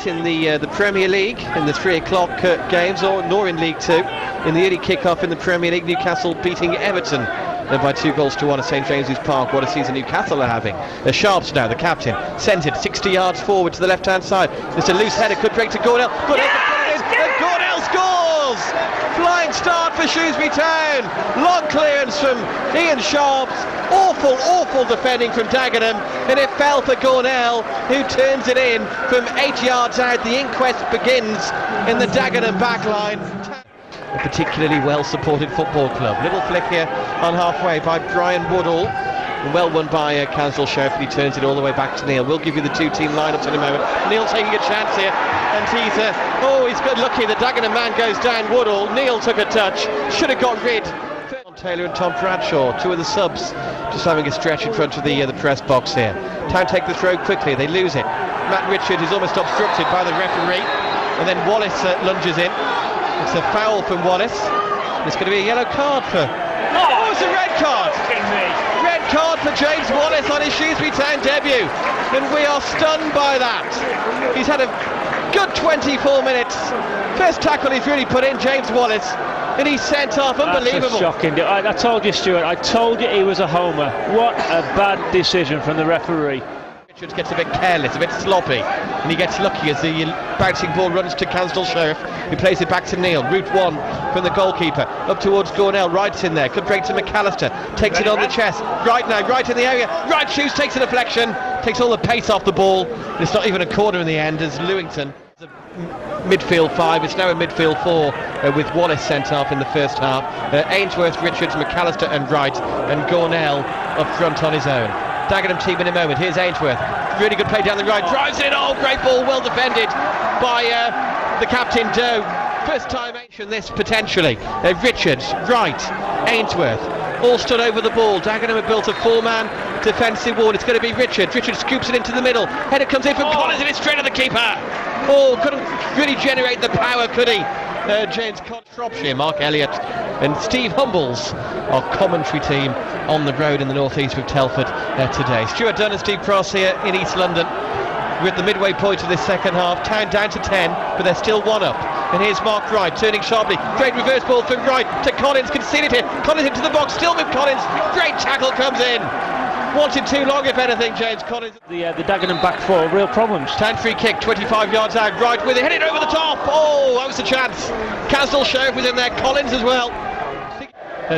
yet in the Premier League in the 3 o'clock games, nor in League 2. In the early kick-off in the Premier League, Newcastle beating Everton by 2-1 at St James's Park. What a season Newcastle are having. Sharps now, the captain, sends it 60 yards forward to the left-hand side. It's a loose header, could break to Gordell. And Gordell scores! Flying start for Shrewsbury Town. Long clearance from Ian Sharps. Awful defending from Dagenham, and it fell for Gornell, who turns it in from 8 yards out. The inquest begins in the Dagenham backline. A particularly well-supported football club. Little flick here on halfway by Brian Woodall. Well won by Castle Sheriff, and he turns it all the way back to Neil. We'll give you the two-team lineups in a moment. Neil taking a chance here, and he's good lucky. The Dagenham man goes down. Woodall. Neil took a touch. Should have got rid. Taylor and Tom Bradshaw, two of the subs, just having a stretch in front of the press box here. Town take the throw quickly, they lose it. Matt Richard is almost obstructed by the referee, and then Wallace lunges in. It's a foul from Wallace. It's going to be a yellow card for... Oh, it's a red card! Red card for James Wallace on his Shrewsbury Town debut, and we are stunned by that. He's had a good 24 minutes. First tackle he's really put in, James Wallace. And he's sent off, unbelievable. That's shocking. I told you, Stuart, I told you he was a homer. What a bad decision from the referee. Richards gets a bit careless, a bit sloppy, and he gets lucky as the bouncing ball runs to Cansdell Sheriff, who plays it back to Neil. Route 1 from the goalkeeper, up towards Gornell. Wright's in there, could break to McAllister, takes it on the chest. Wright now, right in the area. Wright shoots, takes a deflection, takes all the pace off the ball. It's not even a corner in the end as Lewington. Midfield 5, it's now a midfield 4 with Wallace sent off in the first half. Ainsworth, Richards, McAllister and Wright, and Gornell up front on his own. Dagenham team in a moment. Here's Ainsworth, really good play down the right, drives it, great ball, well defended by the captain Doe. First time action this potentially. Richards, Wright, Ainsworth all stood over the ball. Dagenham have built a 4-man defensive wall. It's going to be Richards. Richards scoops it into the middle. Header comes in from Collins and it's straight at the keeper. Couldn't really generate the power, could he? James Shropshire, Mark Elliott and Steve Humbles, our commentary team on the road in the northeast with Telford today. Stuart Dunn and Steve Cross here in East London. We're at the midway point of this second half. Town down to 10, but they're still 1 up. And here's Mark Wright turning sharply. Great reverse ball from Wright to Collins. Conceded it. Collins into the box. Still with Collins. Great tackle comes in. Wanted too long, if anything, James Collins. The Dagenham back 4, real problems. Town free kick, 25 yards out. Wright with it. Hit it over the top. That was the chance. Castle Sheriff was in there. Collins as well.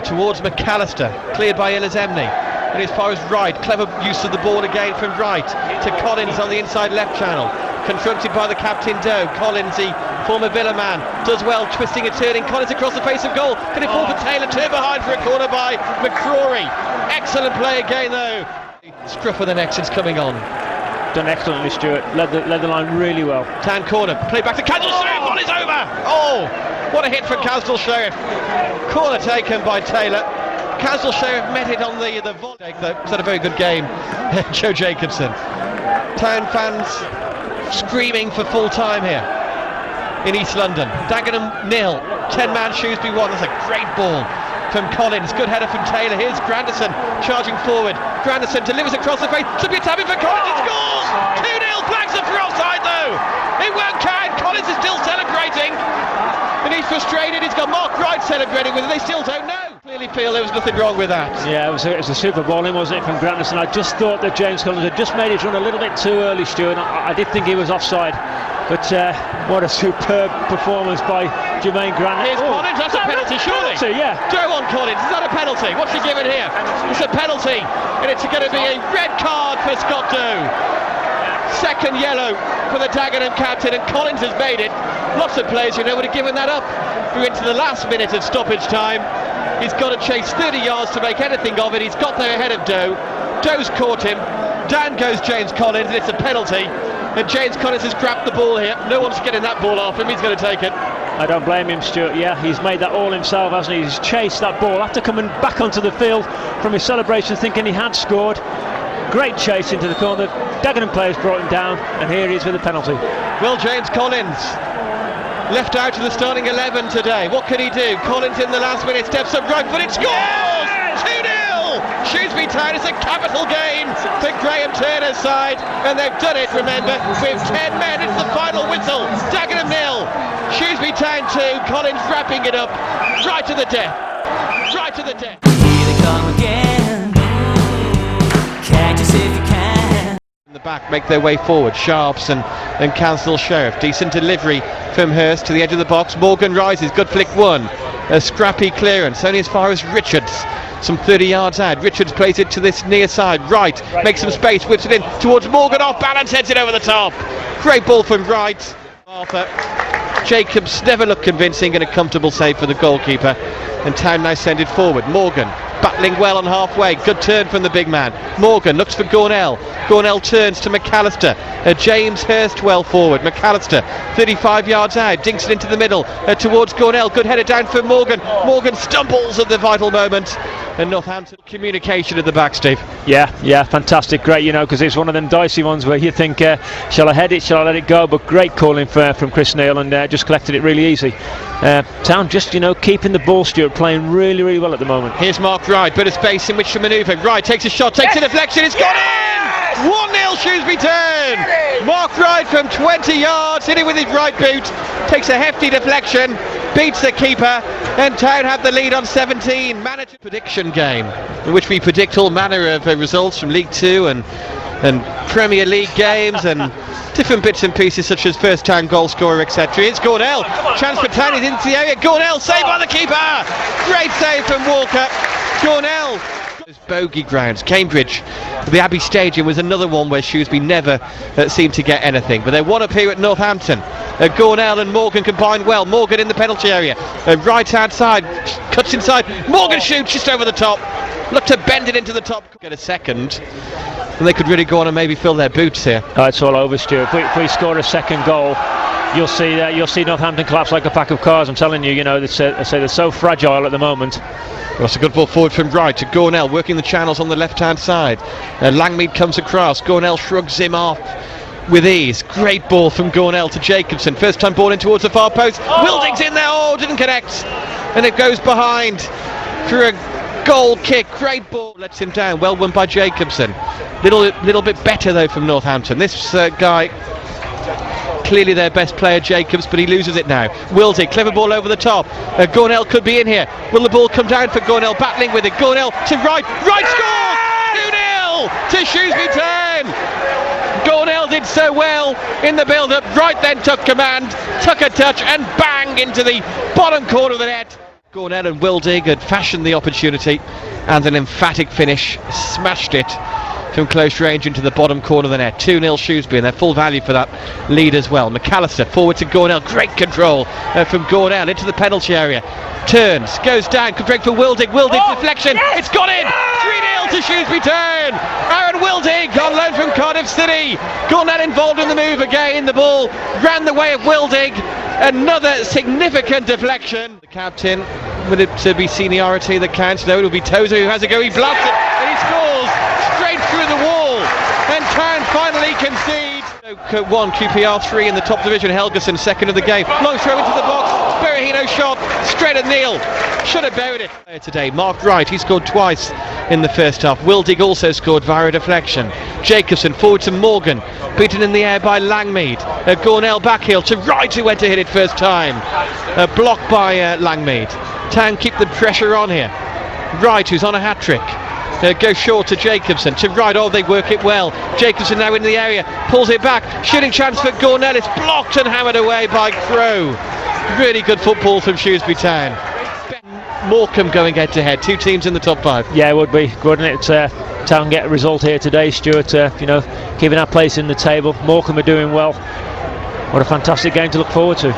Towards McAllister. Cleared by Elizemni. And as far as Wright, clever use of the ball again from Wright to Collins on the inside left channel. Confronted by the captain Doe. Collins, the former Villa man, does well, twisting and turning. Collins across the face of goal. Can it fall for Taylor? Turn behind for a corner by McCrory. Excellent play again though. Scruff of the next is coming on. Done excellently, Stuart. Led the line really well. Town corner. Play back to Castle Sheriff. Ball is over. What a hit from Castle Sheriff. Corner taken by Taylor. Castle Sheriff met it on the volley. It's had a very good game. Joe Jacobson. Town fans screaming for full time here in East London. Dagenham 0, 10-man Shrewsbury 1. That's a great ball from Collins. Good header from Taylor. Here's Granderson charging forward. Granderson delivers across the face. Should be a tap in for Collins. It scores! 2-0. Flags are for offside though. It won't count. Collins is still celebrating. And he's frustrated. He's got Mark Wright celebrating with it. They still don't know. Clearly feel there was nothing wrong with that. Yeah, it was a super bowling, wasn't it, from Granderson? I just thought that James Collins had just made his run a little bit too early, Stuart. I did think he was offside. But what a superb performance by Jermaine Grant. Here's Collins, that's a penalty, surely. Penalty, yeah. Joe on Collins, is that a penalty? What's he given here? It's a penalty, and it's going to be a red card for Scott Doe. Second yellow for the Dagenham captain, and Collins has made it. Lots of players, would have given that up. We're into the last minute of stoppage time. He's got to chase 30 yards to make anything of it. He's got there ahead of Doe. Doe's caught him. Down goes James Collins, and it's a penalty. And James Collins has grabbed the ball here. No one's getting that ball off him. He's going to take it. I don't blame him, Stuart. Yeah, he's made that all himself, hasn't he? He's chased that ball after coming back onto the field from his celebration, thinking he had scored. Great chase into the corner. Dagenham players brought him down, and here he is with a penalty. Well, James Collins left out of the starting 11 today. What can he do? Collins in the last minute steps up right foot. It scores! 2-0! Shrewsbury Town is a capital gain for Graham Turner's side, and they've done it, remember, with 10 men. It's the final whistle. Dagenham 0, Shrewsbury Town 2. Collins wrapping it up right to the death. Right to the death. Here they come again. Catch us if you can. In the back make their way forward. Sharps and Council Sheriff. Decent delivery from Hurst to the edge of the box. Morgan rises. Good flick one. A scrappy clearance only as far as Richards. Some 30 yards out. Richards plays it to this near side. Wright makes some space. Whips it in towards Morgan. Off balance. Heads it over the top. Great ball from Wright. Arthur. Jacobs never looked convincing, and a comfortable save for the goalkeeper. And Town now send it forward. Morgan battling well on halfway. Good turn from the big man. Morgan looks for Gornell. Gornell turns to McAllister. James Hurst well forward. McAllister 35 yards out. Dinks it into the middle towards Gornell. Good header down for Morgan. Morgan stumbles at the vital moment. And Northampton communication at the back, Steve. Yeah, fantastic, great, because it's one of them dicey ones where you think, shall I head it, shall I let it go? But great calling from Chris Neal, and just collected it really easy. Town just, keeping the ball, Stuart, playing really, really well at the moment. Here's Mark Wright, bit of space in which to manoeuvre. Wright takes a shot, takes a deflection, it's gone in! 1-0 Shrewsbury Town! Mark Wright from 20 yards, hitting with his right boot, takes a hefty deflection, beats the keeper, and Town have the lead on 17. Manager prediction game, in which we predict all manner of results from League 2 and Premier League games and different bits and pieces such as first time goal scorer, etc. It's Gornell, chance for Town, he's into the area. Gornell, saved by the keeper, great save from Walker. Gornell. Bogey grounds. Cambridge, the Abbey Stadium was another one where Shrewsbury never seemed to get anything, but they won up here at Northampton. Gornell and Morgan combined well. Morgan in the penalty area, right hand side, cuts inside. Morgan shoots just over the top. Look to bend it into the top. Get a second, and they could really go on and maybe fill their boots here. It's all over, Stuart. If we score a second goal, you'll see Northampton collapse like a pack of cards. I'm telling you, I say they're so fragile at the moment. That's a good ball forward from Wright to Gornell, working the channels on the left-hand side. Langmead comes across. Gornell shrugs him off with ease. Great ball from Gornell to Jacobson. First time ball in towards the far post. Wilding's in there. Didn't connect. And it goes behind for a goal kick. Great ball. Lets him down. Well won by Jacobson. Little bit better though from Northampton. This guy, clearly their best player, Jacobs, but he loses it now. Wildig, clever ball over the top. Gornell could be in here. Will the ball come down for Gornell? Battling with it. Gornell to Wright. Wright scores! 2-0 to Shrewsbury Town. Gornell did so well in the build-up. Wright then took command, took a touch, and bang into the bottom corner of the net. Gornell and Wildig had fashioned the opportunity, and an emphatic finish. Smashed it from close range into the bottom corner of the net. 2-0 Shrewsbury, and they're full value for that lead as well. McAllister forward to Gornell, great control from Gornell into the penalty area. Turns, goes down, could break for Wildig. Deflection, yes! It's gone in! 3-0 to Shrewsbury Town. Aaron Wildig on loan from Cardiff City. Gornell involved in the move again. The ball ran the way of Wildig. Another significant deflection. The captain, with it to be seniority that counts. No, it'll be Tozer who has a go. He blasts it and he scores straight through the wall. And Town finally concede. 1, QPR 3 in the top division. Helgeson second of the game. Long throw into the box. Berahino shot straight at Neil. Should have buried it. Today, Mark Wright, he scored twice in the first half. Wildig also scored via a deflection. Jacobson forward to Morgan, beaten in the air by Langmead. Gornell backheel to Wright, who went to hit it first time. Blocked by Langmead. Town keep the pressure on here. Wright, who's on a hat-trick. Goes short to Jacobson, to Wright. They work it well. Jacobson now in the area, pulls it back. Shooting chance for Gornell. It's blocked and hammered away by Crow. Really good football from Shrewsbury Town. Morecambe going head to head. Two teams in the top 5. Yeah, it would be, wouldn't it? Town get a result here today, Stuart. Keeping our place in the table. Morecambe are doing well. What a fantastic game to look forward to.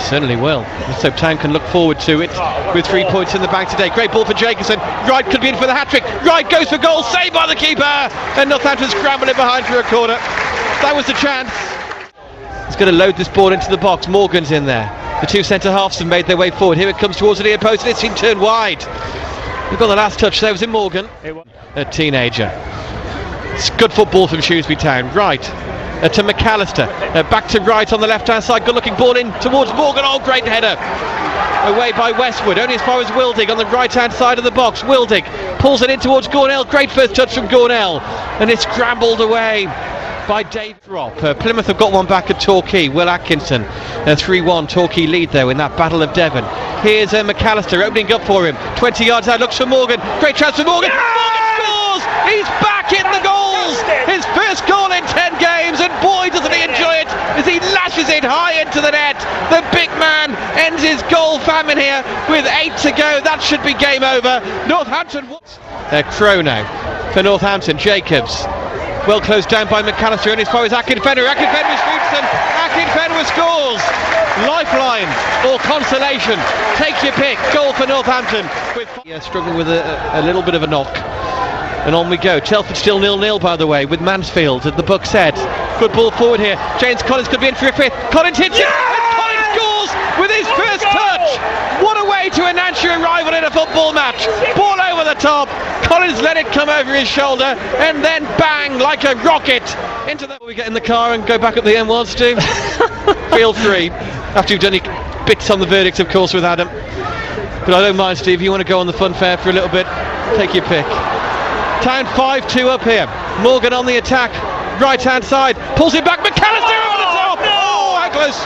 Certainly will. So Town can look forward to it with 3 points in the bank today. Great ball for Jacobson. Wright could be in for the hat-trick. Wright goes for goal, saved by the keeper, and Northampton scramble it behind for a corner. That was the chance. He's going to load this ball into the box. Morgan's in there. The two centre-halves have made their way forward. Here it comes towards the near post, and it's been turned wide. We've got the last touch there. Was it Morgan? A teenager. It's good football from Shrewsbury Town. Wright to McAllister, back to Wright on the left hand side, good looking ball in towards Morgan. Great header away by Westwood, only as far as Wildig on the right hand side of the box. Wildig pulls it in towards Gornell. Great first touch from Gornell, and it's scrambled away by Dave Drop. Plymouth have got one back at Torquay. Will Atkinson, 3-1 Torquay lead though in that Battle of Devon. Here's McAllister opening up for him, 20 yards out, looks for Morgan, great chance for Morgan. Morgan scores! He's back in the goals! His first goal in 10 games, and boy doesn't he enjoy it as he lashes it high into the net. The big man ends his goal famine here with 8 to go. That should be game over. Northampton. Crow now for Northampton. Jacobs. Well closed down by McAllister, and as far as Akinfenwa shoots, and Akinfenwa scores. Lifeline or consolation, take your pick. Goal for Northampton. Struggling with a little bit of a knock. And on we go. Telford still 0-0 by the way, with Mansfield at the Buck's Head. Good ball forward here. James Collins could be in for a fifth. Collins hits it, and Collins scores with his first touch. What a way to announce your arrival in a football match. Ball over the top. Collins let it come over his shoulder, and then bang, like a rocket into the... We get in the car and go back up the M1, Stu. Field 3, after you've done your bits on the verdict, of course, with Adam. But I don't mind, Steve. You want to go on the fun fair for a little bit? Take your pick. Town 5-2 up here. Morgan on the attack, right hand side, pulls it back. McAllister over the top. Oh, how close!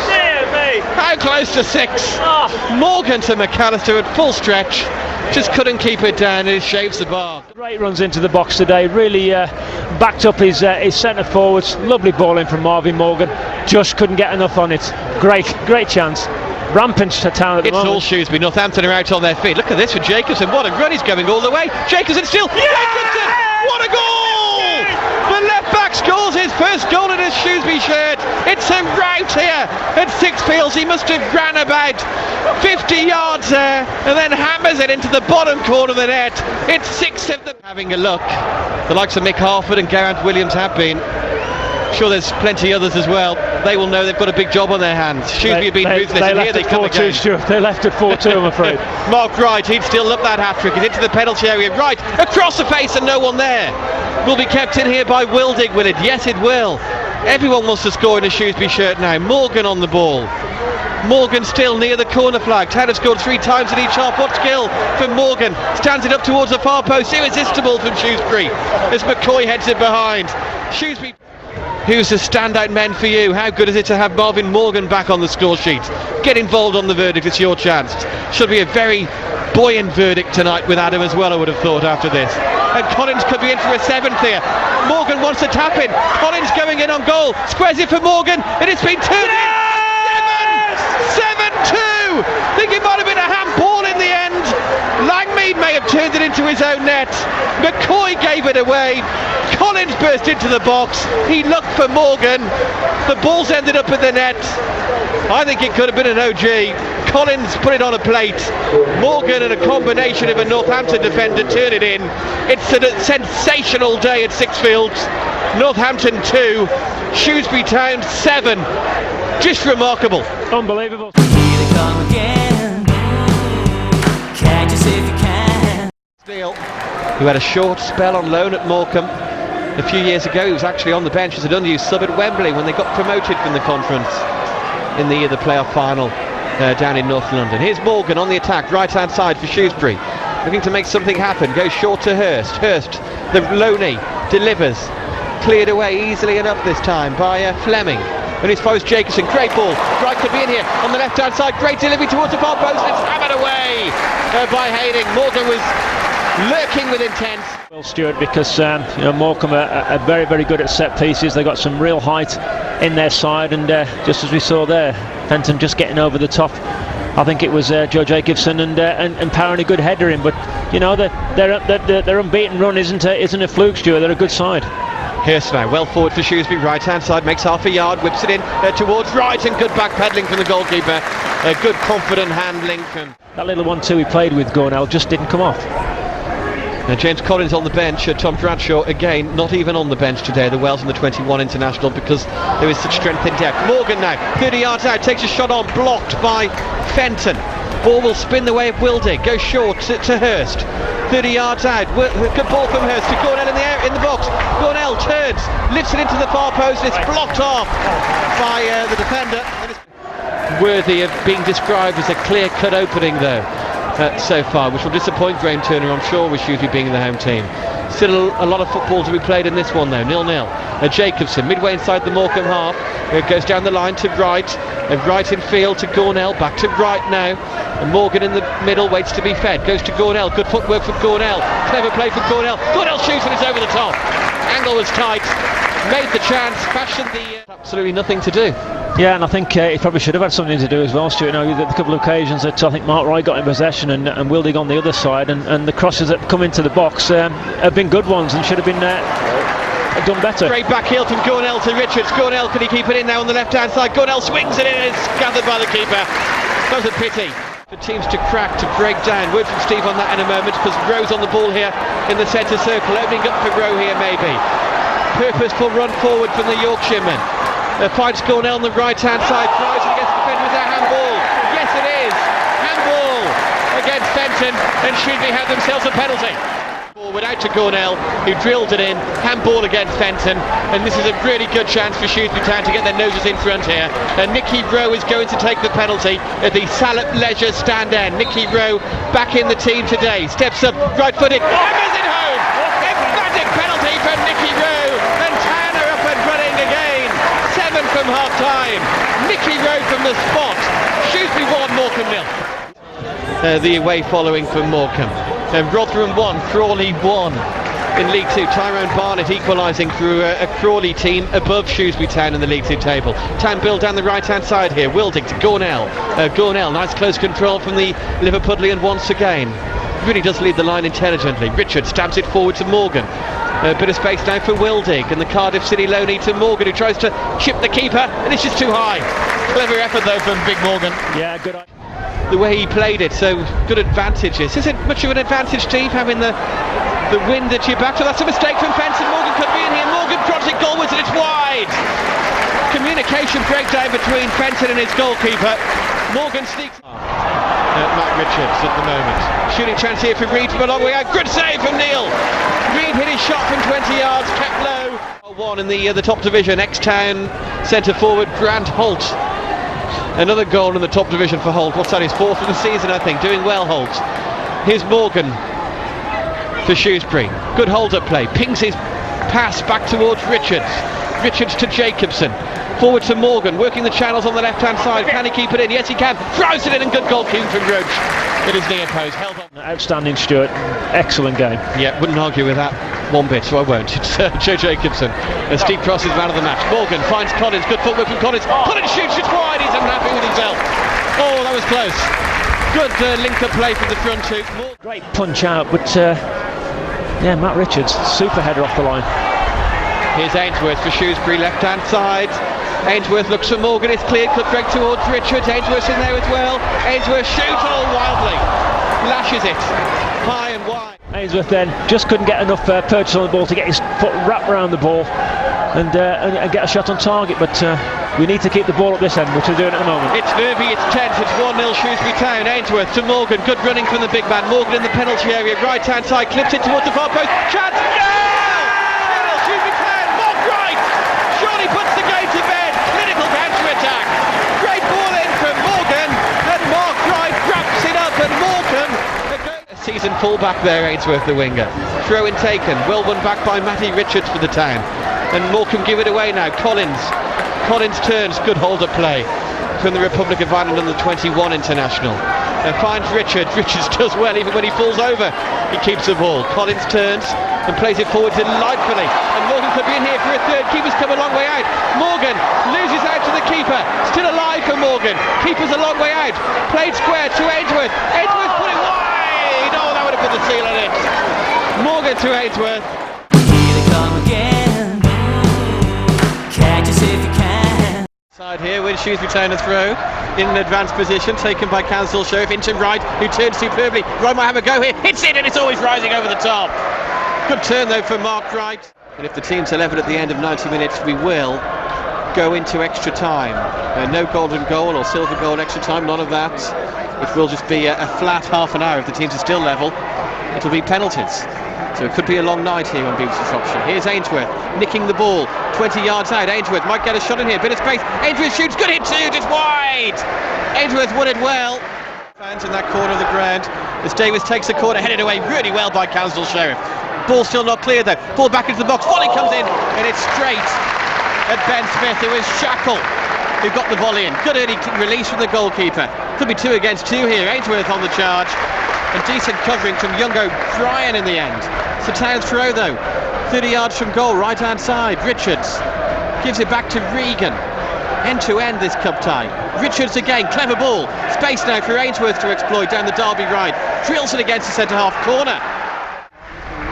How close to 6. Morgan to McAllister at full stretch. Just couldn't keep it down, and it shaves the bar. Great runs into the box today, really backed up his centre forwards. Lovely ball in from Marvin Morgan, just couldn't get enough on it. Great chance. Rampant to Town at the moment. It's all Shrewsbury. Northampton are out on their feet. Look at this for Jacobson. What a run, he's going all the way. Jacobson still. Jacobson! What a goal! The left back scores his first goal in his Shrewsbury shirt. It's a rout here at Sixfields. He must have ran about 50 yards there and then hammers it into the bottom corner of the net. It's 6 of them. Having a look. The likes of Mick Harford and Gareth Williams have been. Sure, there's plenty others as well. They will know they've got a big job on their hands. Shrewsbury have been ruthless, and here they come again. They left at 4-2, I'm afraid. Mark Wright, he'd still love that hat-trick. He's into the penalty area. Right, across the face and no one there. Will be kept in here by Wildig, will it? Yes, it will. Everyone wants to score in a Shrewsbury shirt now. Morgan on the ball. Morgan still near the corner flag. Town have scored 3 times in each half. What skill from Morgan. Stands it up towards the far post. Irresistible from Shrewsbury as McCoy heads it behind. Shrewsbury... Who's the standout men for you? How good is it to have Marvin Morgan back on the score sheet? Get involved on the verdict, it's your chance. Should be a very buoyant verdict tonight with Adam as well, I would have thought, after this. And Collins could be in for a 7th here. Morgan wants to tap in. Collins going in on goal. Squares it for Morgan, and it's been turned in. 7-2! Think it might have been a handball in the end. Langmead may have turned it into his own net. McCoy gave it away. Collins burst into the box. He looked for Morgan. The ball's ended up in the net. I think it could have been an OG. Collins put it on a plate. Morgan and a combination of a Northampton defender turn it in. It's a sensational day at Sixfields. Northampton 2, Shrewsbury Town 7. Just remarkable. Unbelievable. Here they come again. Catch us if you can. Steele, who had a short spell on loan at Morecambe a few years ago. He was actually on the bench as an unused sub at Wembley when they got promoted from the conference in the playoff final down in North London. Here's Morgan on the attack, right hand side for Shrewsbury, looking to make something happen. Goes short to Hurst. Hurst, the loney, delivers. Cleared away easily enough this time by Fleming. And it's Forrest Jacobson. Great ball. Wright could be in here on the left hand side. Great delivery towards the far post. It's hammered away by Hayling. Morgan was lurking with intent. Well, Stuart, because Morecambe are very, very good at set pieces. They've got some real height in their side, and just as we saw there, Fenton just getting over the top. I think it was Joe Jacobson and powering a good header in. But you know, their unbeaten run isn't a fluke, Stuart. They're a good side. Hurst now, well forward for Shrewsbury, right hand side, makes half a yard, whips it in towards Wright, and good back pedalling from the goalkeeper. Good confident handling from... That little 1-2 he played with Gornell just didn't come off. Now James Collins on the bench. Tom Bradshaw again not even on the bench today, the Wales and the 21 international, because there is such strength in depth. Morgan now 30 yards out, takes a shot on, blocked by Fenton. Ball will spin the way of Wildig, goes short to Hurst. 30 yards out, good ball from Hurst to Gornell in the air, in the box. Gornell turns, lifts it into the far post, it's blocked off by the defender. Worthy of being described as a clear-cut opening though so far, which will disappoint Graham Turner, I'm sure, with Shrewsbury being the home team. Still a lot of football to be played in this one though, 0-0. Jacobson, midway inside the Morecambe half, goes down the line to right, right in field to Gornell, back to right now, and Morgan in the middle waits to be fed, goes to Gornell, good footwork from Gornell, clever play from Gornell, Gornell shoots and it's over the top, angle was tight, made the chance, fashioned the... absolutely nothing to do. Yeah, and I think he probably should have had something to do as well, Stuart. You know, the couple of occasions that I think Mark Wright got in possession and Wildig on the other side, and the crosses that come into the box have been good ones and should have been done better. Great back heel from Gornell to Richards. Gornell, can he keep it in now on the left hand side? Gornell swings it in and it's gathered by the keeper. That was a pity. For teams to crack, to break down. Word from Steve on that in a moment, because Rowe's on the ball here in the centre circle, opening up for Rowe here maybe. Purposeful run forward from the Yorkshireman. Finds Gornell on the right hand side, tries it against the defender with a handball. Yes it is, handball against Fenton, and Shrewsbury have themselves a penalty. Forward out to Gornell, who drilled it in, handball against Fenton, and this is a really good chance for Shrewsbury Town to get their noses in front here. And Nicky Rowe is going to take the penalty at the Salop Leisure stand end. Nicky Rowe back in the team today, steps up, right footed, hammers it home! Emphatic penalty from Nicky Rowe, and Town are up and running again. 7 from half time. Nicky Rowe from the spot. Shrewsbury 1, Morecambe 0. The away following from Morecambe. Rotherham 1, Crawley 1 in League 2. Tyrone Barnett equalising through a Crawley team above Shrewsbury Town in the League 2 table. Town build down the right hand side here. Wildig to Gornell. Gornell, nice close control from the Liverpudlian once again. Really does lead the line intelligently. Richard stabs it forward to Morgan. A bit of space now for Wildig, and the Cardiff City loanee to Morgan, who tries to chip the keeper, and it's just too high. Clever effort though from Big Morgan. Yeah, good. The way he played it, so good advantages. Is it much of an advantage, Steve, having the wind at your back? So that's a mistake from Fenton. Morgan could be in here. Morgan drops it goalwards and it's wide. Communication breakdown between Fenton and his goalkeeper. Morgan sneaks. Matt Richards at the moment. Shooting chance here for Reid from a long way out. Good save from Neil. Reid hit his shot from 20 yards, kept low. 1 in the top division. Ex-Town centre forward Grant Holt. Another goal in the top division for Holt. What's that? His 4th of the season, I think. Doing well, Holt. Here's Morgan for Shrewsbury. Good hold-up play. Pings his pass back towards Richards. Richards to Jacobson. Forward to Morgan, working the channels on the left-hand side. Can he keep it in? Yes, he can. Throws it in, and good goalkeeping from Roach. It is near post. Held on. Outstanding, Stuart. Excellent game. Yeah, wouldn't argue with that one bit, so I won't. It's Joe Jacobson. And Steve Cross is man of the match. Morgan finds Collins. Good footwork from Collins. Collins shoots it wide. He's unhappy with himself. Oh, that was close. Good link-up play from the front two. Great punch out, but yeah, Matt Richards, super header off the line. Here's Ainsworth for Shrewsbury, left-hand side. Ainsworth looks for Morgan, it's cleared, cut break towards Richards. Ainsworth's in there as well. Ainsworth shoots all wildly, lashes it high and wide. Ainsworth then just couldn't get enough purchase on the ball to get his foot wrapped around the ball and get a shot on target, but we need to keep the ball at this end, which we're doing at the moment. It's nervy, it's tense, it's 1-0 Shrewsbury Town. Ainsworth to Morgan, good running from the big man. Morgan in the penalty area, right hand side, clips it towards the far post. Chance, no! 2-0 Shrewsbury Town, Mark Wright surely puts the game to bed. Clinical counter-attack. Great ball in from Morgan, and Mark Wright wraps it up, and Morgan... Season full-back there, Ainsworth the winger. Throw-in taken, well won back by Matty Richards for the Town. And Morecambe give it away now. Collins turns, good hold-up play from the Republic of Ireland under the 21 international. Finds Richards does well even when he falls over. He keeps the ball. Collins turns and plays it forward delightfully. And Morgan could be in here for a third. Keeper's come a long way out. Morgan loses out to the keeper. Still alive for Morgan. Keeper's a long way out. Played square to Ainsworth. Ainsworth put it wide. Oh, that would have put the seal on it. Morgan to Ainsworth. Here they come again. Catch us if you can. Side here with Shrewsbury Town a throw in an advanced position taken by Council Sheriff into Wright, who turns superbly. Wright might have a go here, hits it, and it's always rising over the top. Good turn though for Mark Wright. And if the team's 11 at the end of 90 minutes, we will go into extra time. No golden goal or silver goal extra time, none of that. It will just be a flat half an hour if the teams are still level. It'll be penalties. So it could be a long night here on BBC Shropshire. Here's Ainsworth nicking the ball 20 yards out. Ainsworth might get a shot in here, bit of space. Ainsworth shoots, good hit too, just wide. Ainsworth won it well. Fans in that corner of the ground as Davis takes the corner, headed away really well by Council Sheriff. Ball still not clear though. Ball back into the box. Volley comes in and it's straight at Ben Smith. It was Shackle who got the volley in. Good early release from the goalkeeper. Could be 2 against 2 here. Ainsworth on the charge and decent covering from young O'Brien in the end. It's a Town throw though. 30 yards from goal, right hand side. Richards gives it back to Regan. End to end this cup tie. Richards again, clever ball. Space now for Ainsworth to exploit down the Derby right. Drills it against the centre half corner.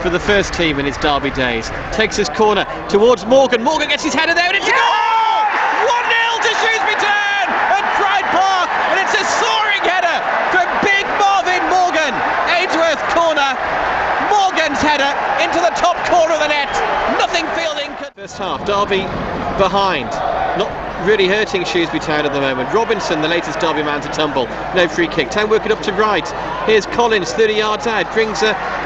For the first team in his Derby days. Takes his corner towards Morgan. Morgan gets his header there and it's a goal! 1-0 to Shrewsbury Town at Pride Park, and it's a soaring header from big Marvin Morgan. Ainsworth corner. Morgan's header into the top corner of the net. Nothing fielding. First half, Derby behind. Not really hurting Shrewsbury Town at the moment. Robinson, the latest Derby man to tumble. No free kick. Town work it up to right. Here's Collins, 30 yards out. Brings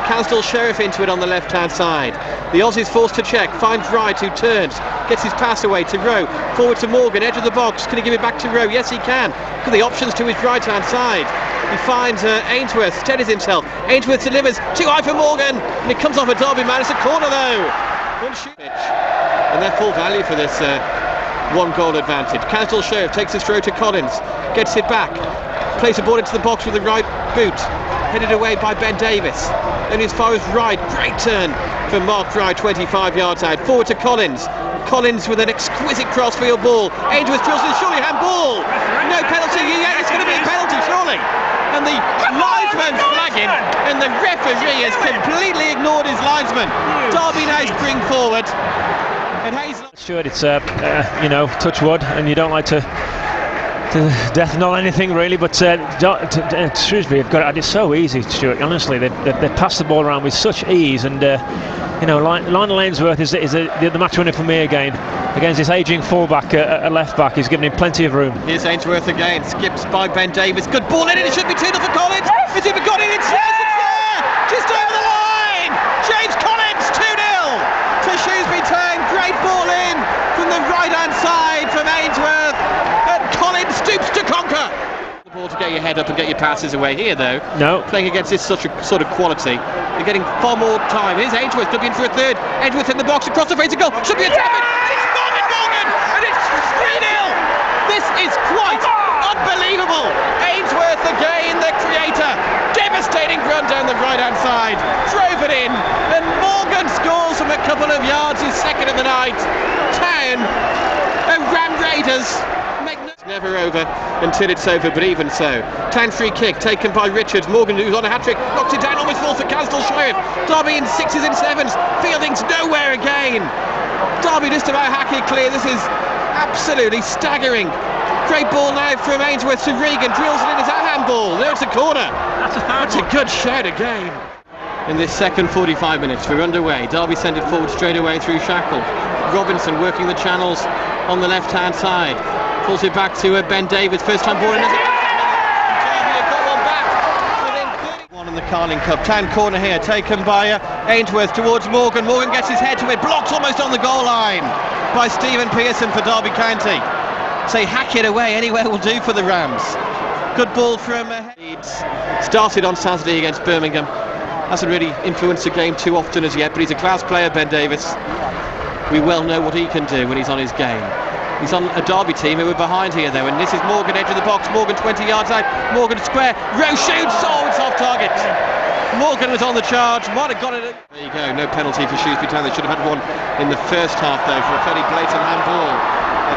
Council Sheriff into it on the left-hand side. The Aussie's forced to check. Finds Wright, who turns. Gets his pass away to Rowe. Forward to Morgan, edge of the box. Can he give it back to Rowe? Yes, he can. Look at the options to his right-hand side. He finds Ainsworth, steadies himself. Ainsworth delivers. Too high for Morgan. And it comes off a Derby man. It's a corner, though. And they're full value for this 1-goal advantage. Council Sheriff takes his throw to Collins, gets it back, plays the ball into the box with the right boot, headed away by Ben Davis. Then as far as Wright, great turn for Mark Wright, 25 yards out. Forward to Collins. Collins with an exquisite crossfield ball. Ainsworth drills it, surely handball. No penalty, yeah, it's going to be a penalty, surely. And the linesman's flagging, and the referee has completely ignored his linesman. Derby now spring forward. And Hazel. Stuart, it's touch wood, and you don't like to death knell anything really, but Shrewsbury have got it. It's so easy, Stuart. Honestly, they pass the ball around with such ease, and Lionel Ainsworth is the match winner for me again against this ageing fullback at left back. He's given him plenty of room. Here's Ainsworth again, skips by Ben Davis. Good ball in, and it should be 2-0 for Collins. It's even got it. It's there, just over the line. James Collins, 2-0 to Shrewsbury Town. Great ball in from the right-hand side from Ainsworth, and Collins stoops to conquer. The ball to get your head up and get your passes away. Here, though, no. Playing against this such a sort of quality, you're getting far more time. Here's Ainsworth, could be in for a third. Ainsworth in the box, across the face of goal. Should be a tap-in. It's Marvin Morgan, and it's 3-0. This is quite unbelievable. Ainsworth again, the creator. Devastating run down the right-hand side. Drove it in, and Morgan scores from a couple of yards. His second of the night. Town, Ram Raiders. It's never over until it's over, but even so. Town free kick taken by Richards. Morgan, who's on a hat-trick, knocks it down, almost falls for Council Sheriff. Derby in 6s and 7s. Fielding's nowhere again. Derby just about hack it clear. This is absolutely staggering. Great ball now from Ainsworth to Regan. Drills it in as a handball. There's a corner. That's a good shout again. In this second 45 minutes, we're underway. Derby send it forward straight away through Shackle. Robinson working the channels on the left-hand side. Pulls it back to Ben Davis. First time ball in. Derby have got one back. One in the Carling Cup. Town corner here, taken by Ainsworth towards Morgan. Morgan gets his head to it. Blocks almost on the goal line by Stephen Pearson for Derby County. Say hack it away, anywhere will do for the Rams. Good ball from Leeds. Started on Saturday against Birmingham. Hasn't really influenced the game too often as yet, but he's a class player, Ben Davis. We well know what he can do when he's on his game. He's on a Derby team who are behind here though, and this is Morgan, edge of the box. Morgan 20 yards out. Morgan square. Rowe shoots. Oh, it's off target. Morgan was on the charge. Might have got it. There you go. No penalty for Shrewsbury Town. They should have had one in the first half though for a fairly blatant handball.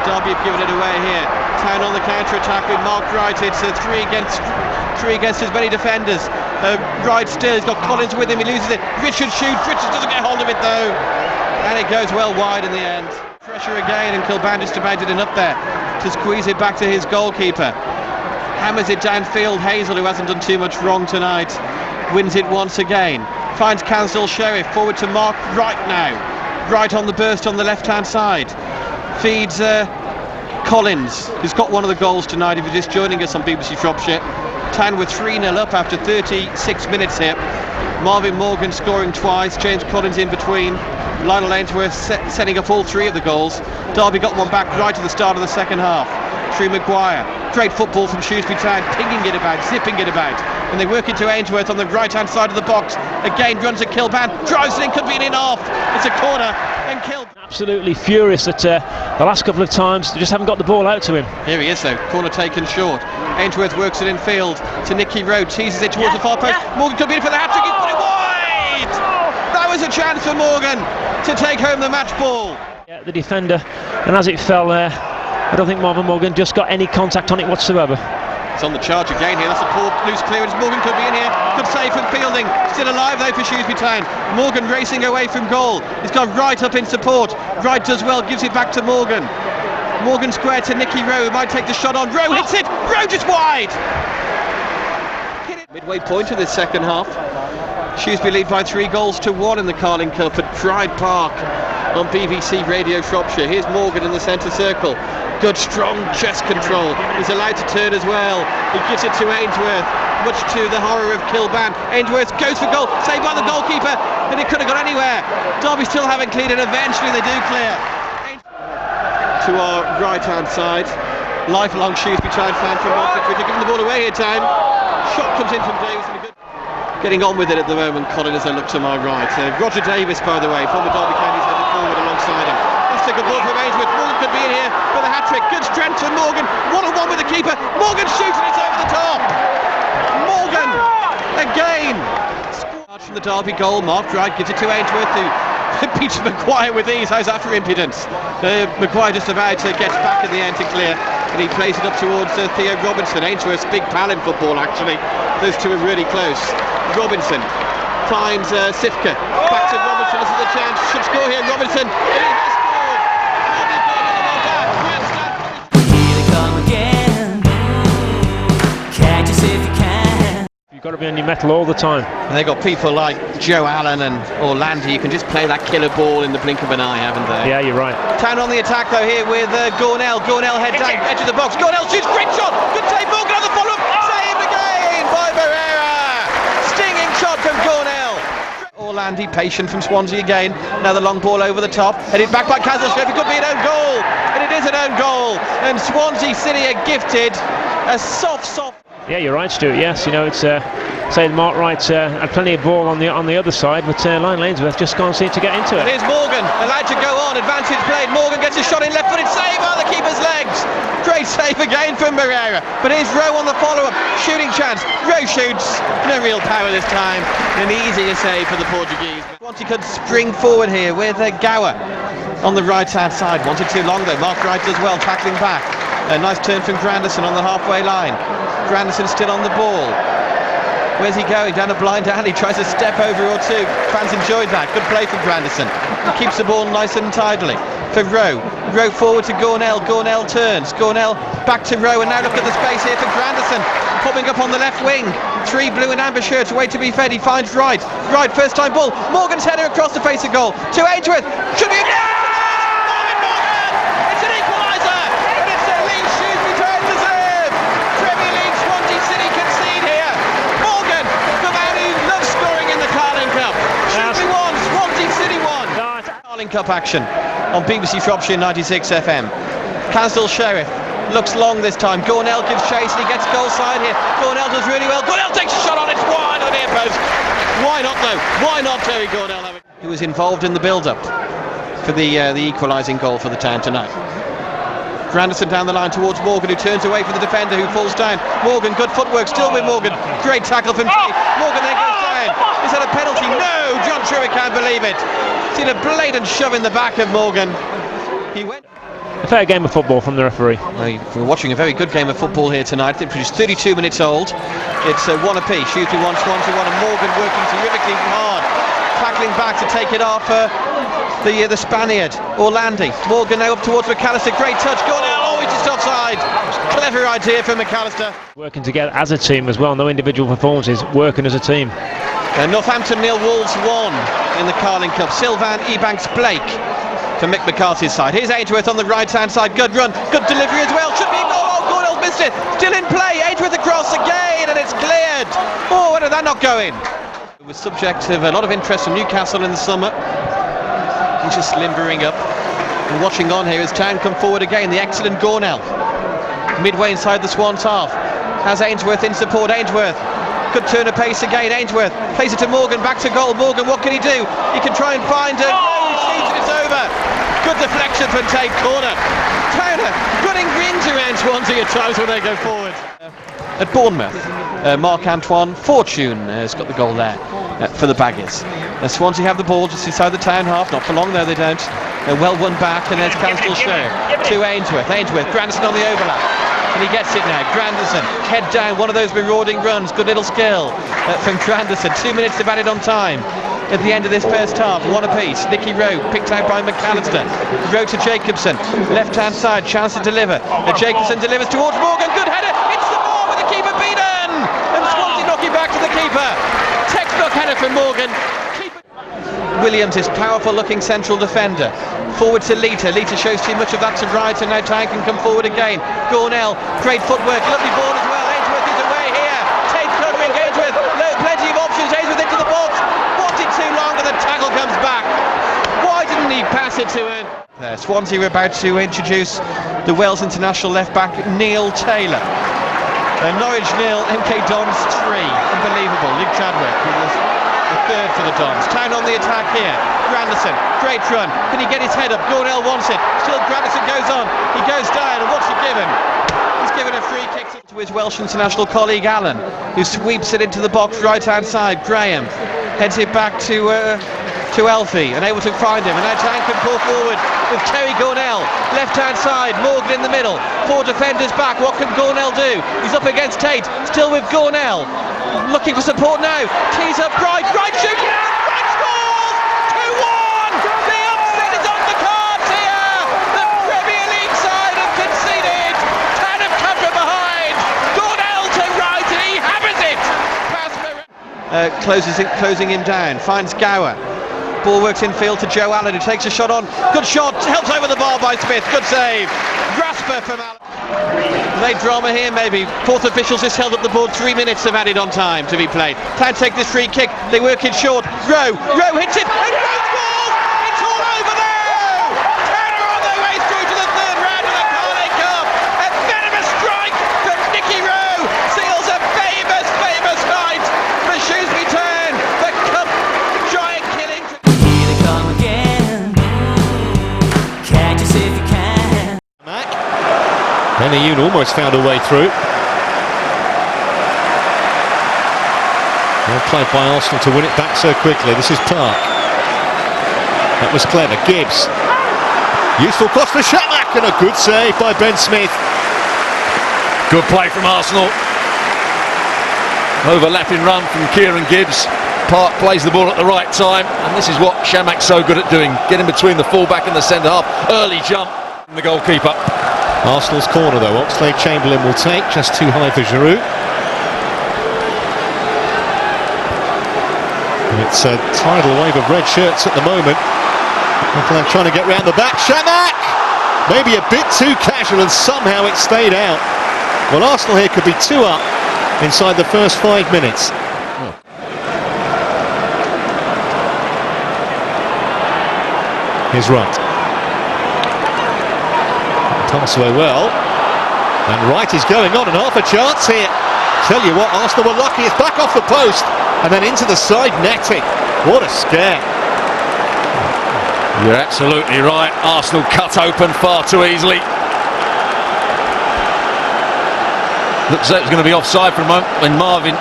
Derby have given it away here. Town on the counter-attack with Mark Wright. It's a three against as many defenders. Wright still, he's got Collins with him, he loses it. Richards shoots, Richards doesn't get hold of it though. And it goes well wide in the end. Pressure again, and Kilban just about it enough there to squeeze it back to his goalkeeper. Hammers it downfield. Hazel, who hasn't done too much wrong tonight, wins it once again. Finds Council Sheriff, forward to Mark Wright now. Wright on the burst on the left-hand side. Feeds Collins, who's got one of the goals tonight if you're just joining us on BBC Shropshire. Town were 3-0 up after 36 minutes here. Marvin Morgan scoring twice, James Collins in between. Lionel Ainsworth setting up all three of the goals. Derby got one back right at the start of the second half. through Maguire. Great football from Shrewsbury Town, pinging it about, zipping it about. And they work into Ainsworth on the right-hand side of the box. Again, runs at Kilban, drives it in, could be in off. It's a corner, and Kilban. Absolutely furious that the last couple of times they just haven't got the ball out to him. Here he is though, corner taken short. Ainsworth works it in field to Nicky Rowe, teases it towards the far post. Morgan could be in for the hat-trick, he's put it wide! That was a chance for Morgan to take home the match ball. Yeah, the defender, and as it fell there, I don't think Marvin Morgan just got any contact on it whatsoever. It's on the charge again here, that's a poor loose clearance. Morgan could be in here, good save from Fielding. Still alive though for Shrewsbury Town. Morgan racing away from goal. He's gone right up in support. Wright does well, gives it back to Morgan. Morgan square to Nicky Rowe, might take the shot on. Rowe hits it, Rowe just wide! Hit it. Midway point of this second half. Shrewsbury lead by 3-1 in the Carling Cup at Pride Park on BBC Radio Shropshire. Here's Morgan in the centre circle. Good strong chest control. He's allowed to turn as well. He gives it to Ainsworth, much to the horror of Kilban. Ainsworth goes for goal, saved by the goalkeeper, and it could have gone anywhere. Derby still haven't cleared it, eventually they do clear. To our right hand side, lifelong Shrewsbury Town fan from Oxford, giving the ball away here time. Shot comes in from Davis, and a good getting on with it at the moment, Colin, as I look to my right. Roger Davis, by the way, former Derby County's headed forward alongside him. Let's take a ball from Ainsworth. Morgan could be in here for the hat-trick. Good strength from Morgan. 1-on-1 with the keeper. Morgan shoots and it's over the top. Morgan again. From the Derby goal, Mark Wright gives it to Ainsworth, who beats Maguire with ease. How's that for impudence? Maguire just about gets back in the end to clear, and he plays it up towards Theo Robinson. Ainsworth's big pal in football, actually. Those two are really close. Robinson finds Sifka. Back to Robinson. This is the chance. Should score here. Robinson. And he has scored. Here they come again. Catch us if you can. You've got to be on your mettle all the time. And they've got people like Joe Allen and Orlando. You can just play that killer ball in the blink of an eye, haven't they? Yeah, you're right. Town on the attack though here with Gornell. Gornell head down, edge of the box. Gornell shoots, great shot. Good save. Morgan on the follow-up. Saved again by Barrera. Stinging shot from Gornell. Orlando patient from Swansea again. Now the long ball over the top. Headed back by Castleshire. It could be an own goal. And it is an own goal. And Swansea City are gifted a soft. Yeah, you're right, Stuart. Yes, you know, it's saying Mark Wright had plenty of ball on the other side, but Lionel Ainsworth just can't seem to get into it. And here's Morgan, allowed to go on, advantage played. Morgan gets a shot in left-footed, save on the keeper's legs. Great save again from Barrera. But here's Rowe on the follow-up, shooting chance. Rowe shoots, no real power this time, and an easier save for the Portuguese. Swansea could spring forward here with Gower on the right-hand side. Wanted too long though. Mark Wright does well, tackling back. A nice turn from Grandison on the halfway line. Grandison still on the ball. Where's he going? Down a blind alley, tries a step over or two. Fans enjoyed that. Good play from Grandison. He keeps the ball nice and tidily. For Rowe. Rowe forward to Gornell. Gornell turns. Gornell back to Rowe, and now look at the space here for Grandison. Popping up on the left wing. 3 blue and amber shirts wait to be fed. He finds Wright. Wright, first time ball. Morgan's header across the face of goal. To Ainsworth. Should be a goal! Cup action on BBC Shropshire 96 FM. Castle Sheriff looks long this time. Gornell gives chase and he gets goal side here. Gornell does really well. Gornell takes a shot on it, wide on the near post. Why not though? Why not Terry Gornell? He was involved in the build-up for the equalising goal for the Town tonight. Grandison down the line towards Morgan, who turns away from the defender, who falls down. Morgan, good footwork, still with Morgan. Great tackle from Jay. Morgan then goes down. Is that a penalty? No! John Truitt can't believe it. Seen a blatant shove in the back of Morgan. He went. A fair game of football from the referee. We're watching a very good game of football here tonight. It is 32 minutes old. It's 1 apiece. Shrewsbury 1, Swansea 1, and Morgan working terrifically hard, tackling back to take it off the Spaniard, Orlando. Morgan now up towards McAllister. Great touch. Gornell, he's just offside. Clever idea from McAllister. Working together as a team as well. No individual performances. Working as a team. Northampton 0, Wolves 1 in the Carling Cup. Sylvan Ebanks Blake for Mick McCarthy's side. Here's Ainsworth on the right hand side. Good run, good delivery as well. Should be a goal. Oh, Gornell missed it. Still in play. Ainsworth across again, and it's cleared. Oh, where did that not go in? It was subject of a lot of interest from Newcastle in the summer. He's just limbering up. And watching on here as Town come forward again. The excellent Gornell. midway inside the Swans half. Has Ainsworth in support. Ainsworth, good turn of pace again. Ainsworth plays it to Morgan, back to goal. Morgan, what can he do? He can try and find her. No, he shoots and it's over. Good deflection from Tate, corner. Towner running rings around Swansea at times when they go forward. At Bournemouth, Marc-Antoine Fortune has got the goal there for the Baggies. Swansea have the ball just inside the town half, not for long though, they don't. Well won back, and there's Canstel Show to Ainsworth. Grandison on the overlap, and he gets it now. Grandison, head down, one of those marauding runs, good little skill from Grandison. 2 minutes they've added on time at the end of this first half, one apiece. Nicky Rowe picked out by McAllister. Rowe to Jacobson, left hand side, chance to deliver. Jacobson delivers towards Morgan, good header, it's the ball with the keeper beaten, and Swansea knocking back to the keeper. Textbook header from Morgan. Williams is powerful looking central defender. Forward to Lita. Lita shows too much of that to Wright, and now Tyne can come forward again. Gornell, great footwork, lovely ball as well. Ainsworth is away here. Tate covering Ainsworth. Plenty of options. Ainsworth into the box. Wanted too long, and the tackle comes back. Why didn't he pass it to him? Swansea were about to introduce the Wales international left back Neil Taylor. Norwich 0, MK Dons 3. Unbelievable. Luke Chadwick, who was the third for the Dons. Town on the attack here. Grandison, great run. Can he get his head up? Gornell wants it. Still Grandison goes on. He goes down, and what's he given? He's given a free kick to his Welsh international colleague Allen, who sweeps it into the box right hand side. Graham heads it back to Elfie, unable to find him, and now Town can pull forward with Terry Gornell, left hand side, Morgan in the middle, 4 defenders back. What can Gornell do? He's up against Tate, still with Gornell, looking for support now, tees up Bright shoots, Bright scores! 2-1! The upset is on the cards here! The Premier League side have conceded! Town have come from behind! Gornell to Wright, and he hammers it! Closing him down, finds Gower. Ball works infield to Joe Allen, who takes a shot on. Good shot, helps over the bar by Smith. Good save. Grasper from Allen. Late drama here, maybe. Fourth officials just held up the board. 3 minutes have added on time to be played. Town take this free kick. They work it short. Rowe hits it. And Rowe scores! It's all over now! Town are on their way through to the third round of the Carling Cup. A venomous strike from Nicky Rowe seals a famous night for Shrewsbury Town. The cup giant killing. Here they come again. Catch us if you can. Mac. Benayoun almost found a way through. Well played by Arsenal to win it back so quickly. This is Park. That was clever. Gibbs. Useful cross for Shamak, and a good save by Ben Smith. Good play from Arsenal. Overlapping run from Kieran Gibbs. Park plays the ball at the right time, and this is what Shamak's so good at doing, getting between the fullback and the centre half. Early jump from the goalkeeper. Arsenal's corner though, Oxlade-Chamberlain will take, just too high for Giroud. It's a tidal wave of red shirts at the moment. They're trying to get round the back. Shamak! Maybe a bit too casual, and somehow it stayed out. Well, Arsenal here could be 2 up inside the first 5 minutes. Here's Wright. Pass away well. And Wright is going on, and half a chance here. Tell you what, Arsenal were lucky. It's back off the post and then into the side netting. What a scare. You're absolutely right. Arsenal cut open far too easily. Looks like it was going to be offside for a moment when Marvin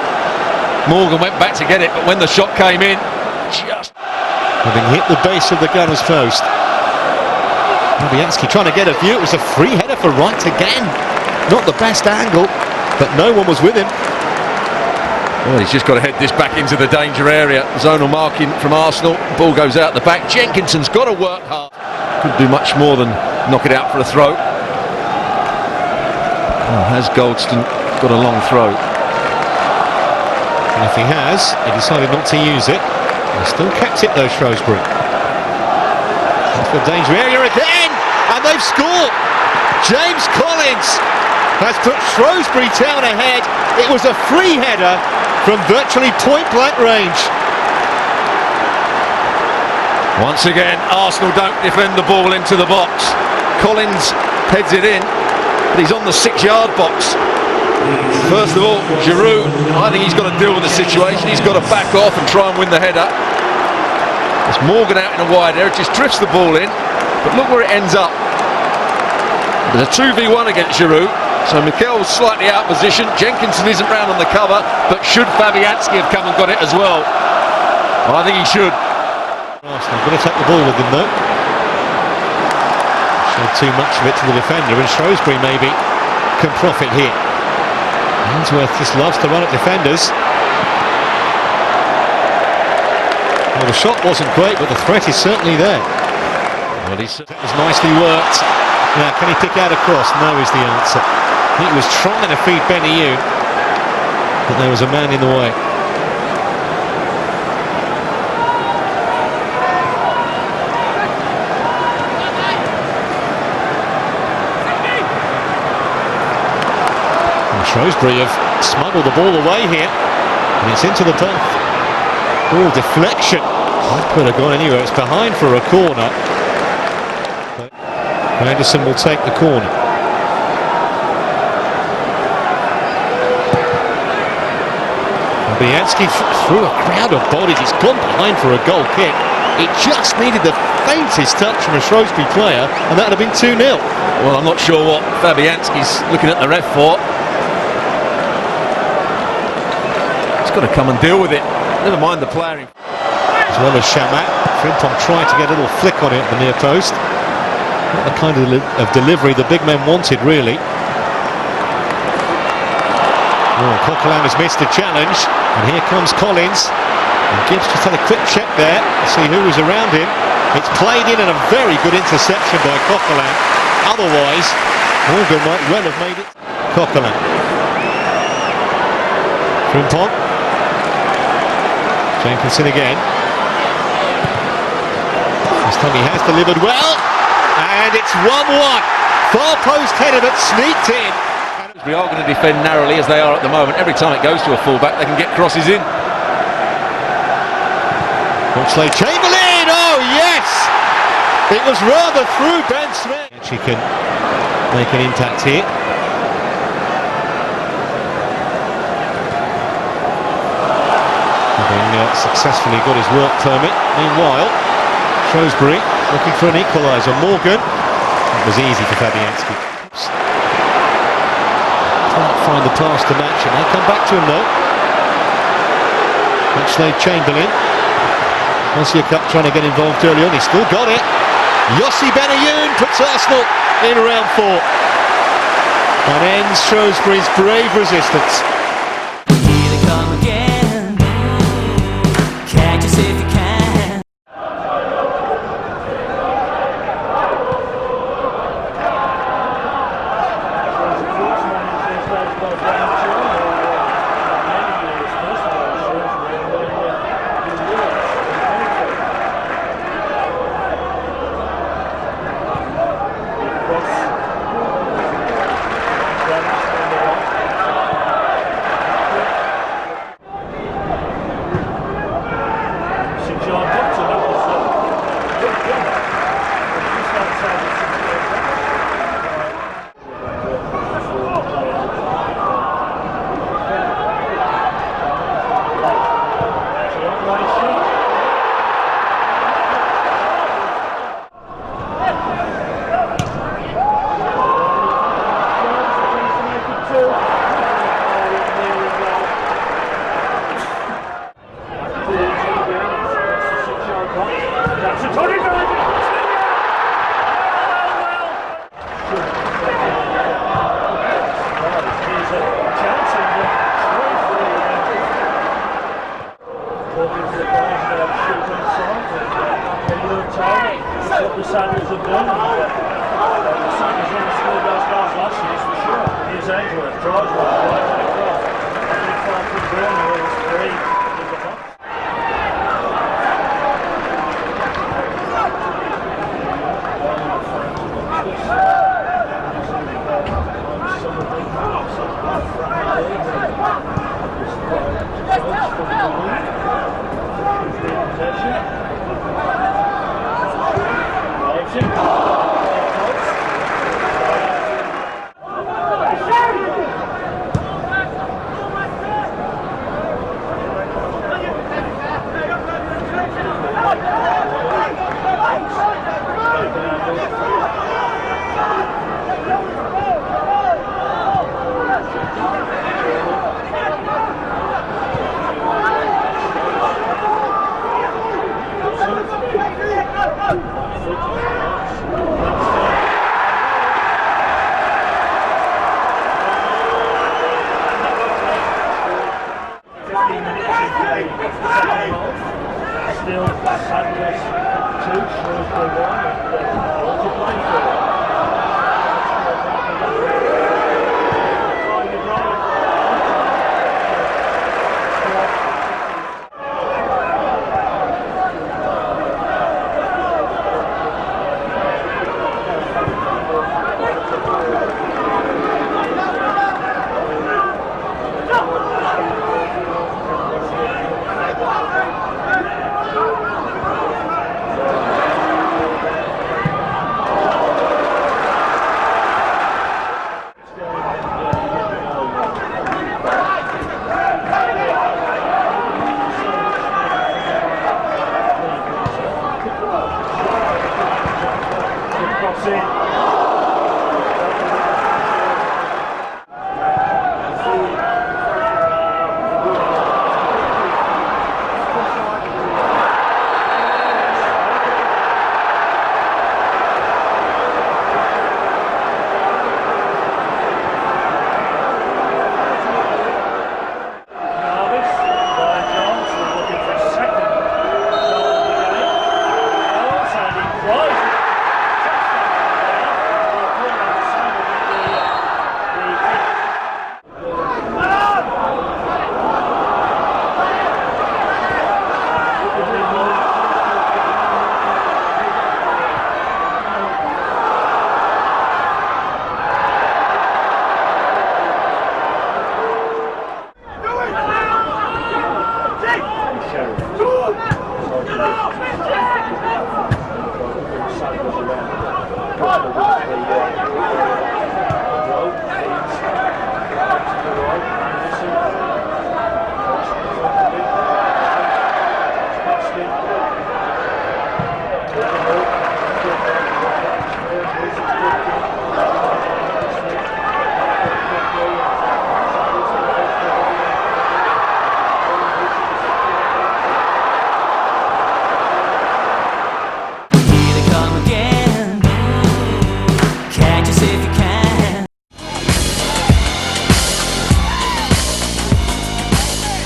Morgan went back to get it, but when the shot came in, just having hit the base of the gunner's post. Fabianski trying to get a view. It was a free header for Wright again. Not the best angle, but no one was with him. Well, he's just got to head this back into the danger area. Zonal marking from Arsenal. Ball goes out the back. Jenkinson's got to work hard. Couldn't do much more than knock it out for a throw. Oh, has Goldston got a long throw? And if he has, he decided not to use it. He still kept it though, Shrewsbury. That's the danger area again, and they've scored. James Collins has put Shrewsbury Town ahead. It was a free header from virtually point-blank range. Once again, Arsenal don't defend the ball into the box. Collins heads it in. but he's on the 6-yard box. First of all, Giroud, I think he's got to deal with the situation. He's got to back off and try and win the header. It's Morgan out in a wide area, just drifts the ball in, but look where it ends up. There's a 2v1 against Giroud, so Mikel's slightly out of position. Jenkinson isn't round on the cover, but should Fabianski have come and got it as well? I think he should. Arsenal going to take the ball with them though. Showed too much of it to the defender, and Shrewsbury maybe can profit here. Ainsworth just loves to run at defenders. Well, the shot wasn't great, but the threat is certainly there. Well, that was nicely worked. Now, can he pick out a cross? No is the answer. He was trying to feed Benayoun, but there was a man in the way. Shrewsbury have smuggled the ball away here, and it's into the path. Ball deflection. That could have gone anywhere. It's behind for a corner. Anderson will take the corner. Fabianski through a crowd of bodies. It's gone behind for a goal kick. It just needed the faintest touch from a Shrewsbury player, and that would have been 2-0. Well, I'm not sure what Fabianski's looking at the ref for. Got to come and deal with it. Never mind the player. As well as Shamat. Frimpong tried to get a little flick on it at the near post. Not the kind of delivery the big men wanted, really. Oh, Coquelin has missed the challenge, and here comes Collins. And Gibbs just had a quick check there to see who was around him. It's played in, and a very good interception by Coquelin. Otherwise, Morgan might well have made it. Coquelin. Frimpong. Jenkinson again. This time he has delivered well, and it's 1-1. Far post header but sneaked in. We are going to defend narrowly as they are at the moment. Every time it goes to a fullback, they can get crosses in. Chamberlain, oh yes! It was rather through Ben Smith. She can make an impact here. Successfully got his work permit. Meanwhile, Shrewsbury looking for an equaliser. Morgan. It was easy for Fabianski. Can't find the pass to match it. They come back to him though. Chamberlain. Asia Cup trying to get involved early on. He still got it. Yossi Benayoun puts Arsenal in round 4 and ends Shrewsbury's brave resistance. Here they come again. Catch us if you can.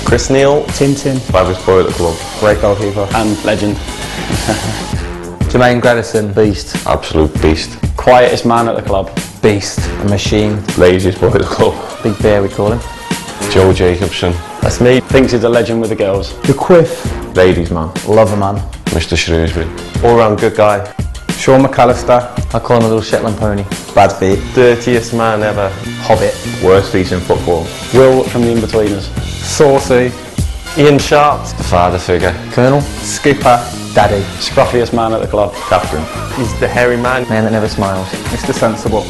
Chris Neal, Tintin, favourite boy at the club. great goalkeeper, and legend. Jermaine Gradison, beast. Absolute beast. Quietest man at the club. Beast. A machine. Laziest boy at the club. Big bear we call him. Joe Jacobson. That's me. Thinks he's a legend with the girls. The Quiff. Ladies man. Lover man. Mr Shrewsbury. All round good guy. Sean McAllister, I call him a little Shetland pony. bad feet. Dirtiest man ever. Hobbit. Worst feet in football. Will from the In-Betweeners. Saucy, Ian Sharp. The father figure. Colonel. skipper, Daddy. scruffiest man at the club. Captain. He's the hairy man. Man that never smiles. Mr Sensible.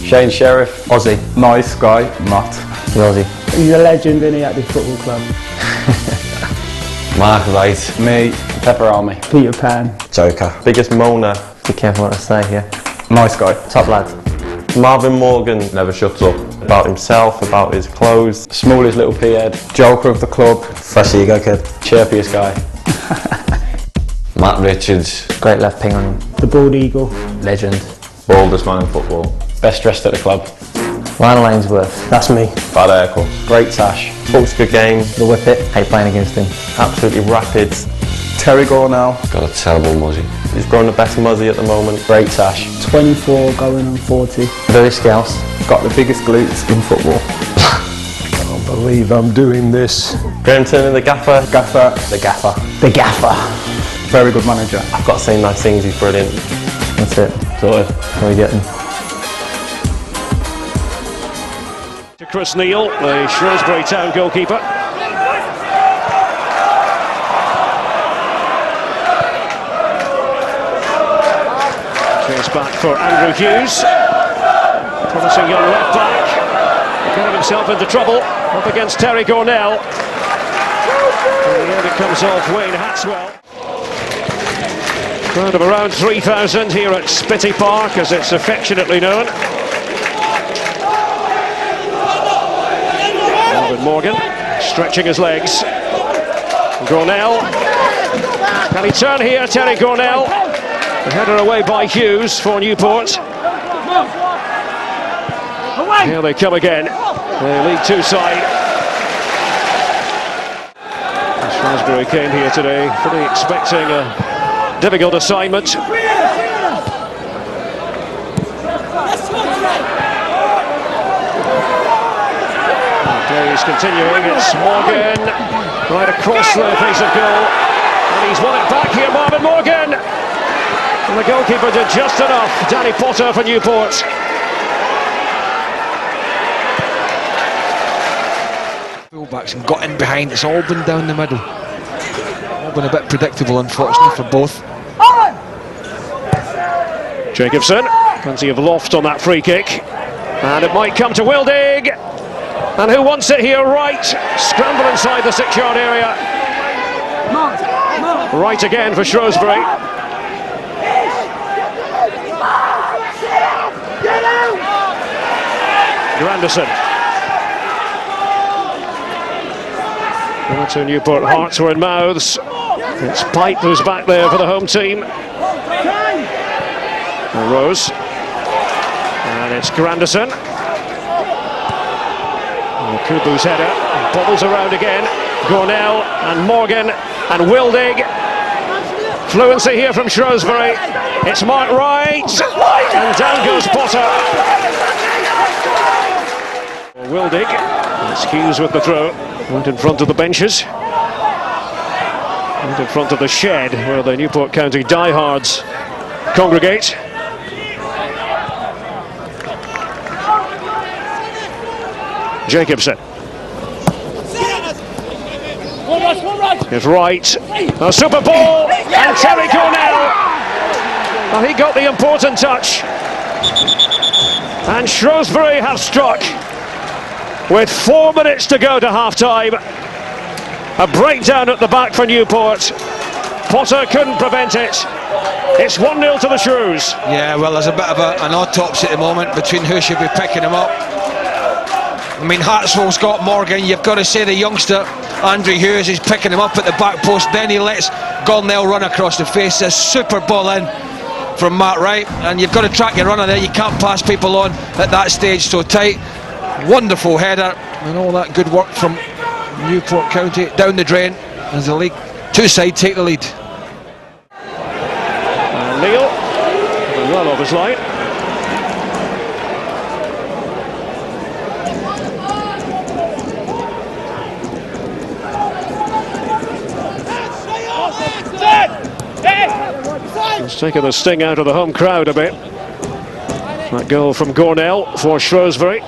Shane Sheriff, Aussie. nice guy, Matt. The Aussie. He's a legend, isn't he, at this football club? Mark Wright. Me, Pepper Army. Peter Pan. Joker. Biggest moaner. Be careful what I say here. Nice guy. Top lad. Marvin Morgan. Never shuts up. About himself, about his clothes. Smallest little pea-head. Joker of the club. Fresh ego kid. Chirpiest guy. Matt Richards. Great left ping on him. The bald eagle. Legend. Baldest man in football. Best dressed at the club. Lionel Ainsworth. That's me. Bad haircut. Great sash. Talks good game. The Whippet. Hate playing against him. Absolutely rapid. Terry Gornell. Got a terrible muzzy. He's growing the best muzzy at the moment. Great sash. 24 going on 40. Very scouse. Got the biggest glutes in football. I believe I'm doing this. Graham Turner, the gaffer. Gaffer. The Gaffer. The gaffer. Very good manager. I've got to say nice things, he's brilliant. That's it. Sorted. How are we getting? To Chris Neal, the Shrewsbury Town goalkeeper. Chase back for Andrew Hughes. Promising young left back. Getting himself into trouble up against Terry Gornell. In the end it comes off Wayne Hatswell. Crowd of around 3,000 here at Spitty Park, as it's affectionately known. Marvin Morgan stretching his legs. Gornell. Can he turn here? Terry Gornell. The header away by Hughes for Newport. Here they come again. The League Two side. Shrewsbury came here today fully expecting a difficult assignment. Play is continuing. It's Morgan right across the face of goal, and he's won it back here. Marvin Morgan, and the goalkeeper did just enough. Danny Potter for Newport. Fullbacks and got in behind. It's all been down the middle. All been a bit predictable, unfortunately, for both. Jacobson, plenty of loft on that free kick, and it might come to Wildig. And who wants it here? Right, scramble inside the 6-yard area. Right again for Shrewsbury. Granderson. To Newport, hearts were in mouths. It's Pipe who's back there for the home team. Rose. And it's Granderson. Kubu's header. Bobbles around again. Gornell and Morgan and Wildig. Fluency here from Shrewsbury. It's Mark Wright. And down goes Potter. Wildig. It's Hughes with the throw. Right in front of the benches. Right in front of the shed where the Newport County diehards congregate. Jacobson. Here's Wright. A super ball. And Terry Cornell. Well, he got the important touch. And Shrewsbury have struck. With 4 minutes to go to half-time. A breakdown at the back for Newport. Potter couldn't prevent it. It's 1-0 to the Shrews. Yeah, well, there's a bit of an autopsy at the moment between who should be picking him up. I mean, Hartswell's got Morgan. You've got to say the youngster, Andrew Hughes, is picking him up at the back post. Then he lets Gornell run across the face. A super ball in from Matt Wright. And you've got to track your runner there. You can't pass people on at that stage so tight. Wonderful header and all that good work from Newport County down the drain as the League Two side take the lead. Neil, well off his line. It's taken the sting out of the home crowd a bit. That goal from Gornell for Shrewsbury.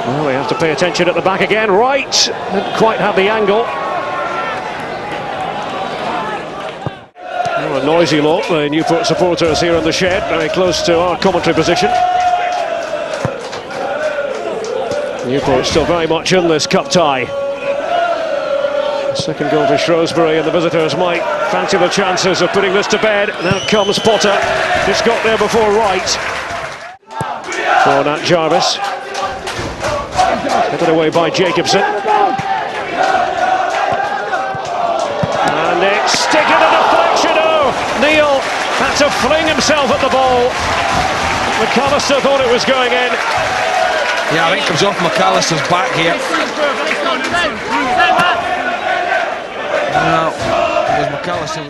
Well, we have to pay attention at the back again. Right, didn't quite have the angle. Oh, a noisy lot, the Newport supporters here in the shed, very close to our commentary position. Newport still very much in this cup tie. Second goal for Shrewsbury, and the visitors might fancy the chances of putting this to bed. Now comes Potter. Just got there before Wright. For Nat Jarvis. Headed away by Jacobson. And it's sticking a deflection. Oh, Neil had to fling himself at the ball. McAllister thought it was going in. Yeah, I think it comes off McAllister's back here. No, it was McAllister.